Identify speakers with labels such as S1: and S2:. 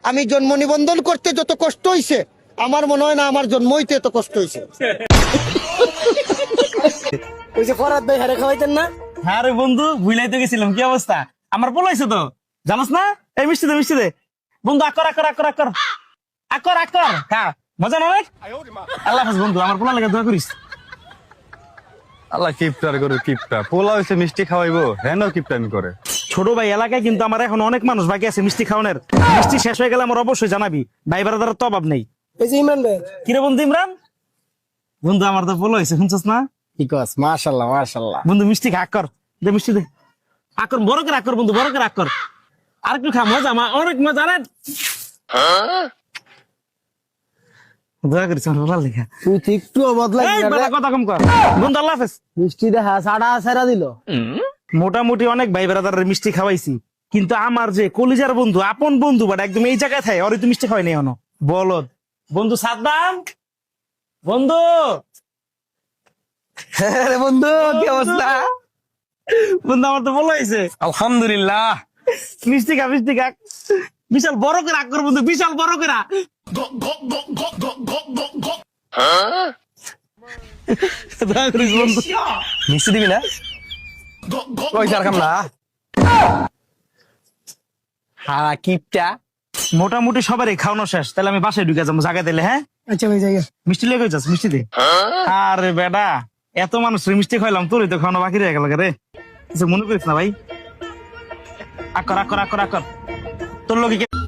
S1: আমি জন্ম নিবন্ধন করতে যত কষ্ট হইছে আমার মনে হয় না আমার জন্ম হইতে এত কষ্ট হইছে।
S2: ওই যে ফরাদ ভাই হারে খাওয়াইতেন না?
S3: হ্যাঁ রে বন্ধু, ভুলাই তো গেছিলাম। কি অবস্থা? আমার পলাইছে তো, জানাস না? এই মিষ্টি দে, মিষ্টি দে বন্ধু। আকর আকর আকর আকর আকর আকর খা, মজা না অনেক। আল্লাহ হাফেজ বন্ধু, আমার পোলা লেগে দোয়া করিস।
S4: আল্লাহ কিপটার করে কিপটা পোলা হয়েছে মিষ্টি খাওয়াইবো হ্যাঁ কিপটামি করে।
S3: ছোট ভাই, এলাকায় কিন্তু আমার এখন অনেক মানুষ বাকি আছে মিষ্টি খাওয়ানোর। মিষ্টি শেষ হয়ে গেলে আমার অবশ্যই জানাবি, ভাই বারাদার তো অভাব নেই।
S2: এই যে ইমরান ভাই।
S3: কিরে বন্ধু ইমরান, বন্ধু আমার তো পোলা হয়েছে, শুনছস না?
S2: কি কস? মাশাআল্লাহ মাশাআল্লাহ।
S3: বন্ধু মিষ্টি খা, আকর দে, মিষ্টি দে, আকর বড় করে আকর বন্ধু, বড় করে আকর। আর একটু খা, মজা অনেক মজা রে। দোয়া করিস আমার পোলা লেখা।
S2: তুই তো একটু বদলাই
S3: এই বেটা কথা কম কর বন্ধু, আল্লাহ হাফেজ।
S2: মিষ্টি দেখা সাড়া সেরা দিল।
S3: মোটামুটি অনেক ভাই বেড়াদারের মিষ্টি খাওয়াইছি, কিন্তু আমার যে কলিজার বন্ধু, আপন বন্ধু, বাট একদম এই জায়গায় থাকে, ওর তো মিষ্টি খাওয়াই নেই এখনো। বলদ বন্ধু সাদ্দাম, বন্ধু
S2: আরে বন্ধু কি অবস্থা?
S3: বন্ধু আমার তো বলা হয়েছে।
S4: আলহামদুলিল্লাহ।
S3: মিষ্টি খা, মিষ্টি খা, বিশাল বড় করে আগ কর বন্ধু, বিশাল বড় করে। দয়া করিস বন্ধু।
S4: মিষ্টি দিবি না? পয়সা রাখাম না।
S2: হ্যাঁ কিপটা।
S3: মোটামুটি সবারই খাওয়ানো শেষ, তাহলে আমি বাসায় ঢুকে যাবো জায়গা দিলে। হ্যাঁ
S2: আচ্ছা ভাই জায়গা।
S3: মিষ্টি লেগে যাস, মিষ্টি দে। আরে বেটা, এত মানুষ মিষ্টি খাইলাম, তোরই তো খাওয়ানো বাকি রয়ে গেল রে। কিছু মনে করিস না ভাই। আকর আকর আকর আকর তোর লোক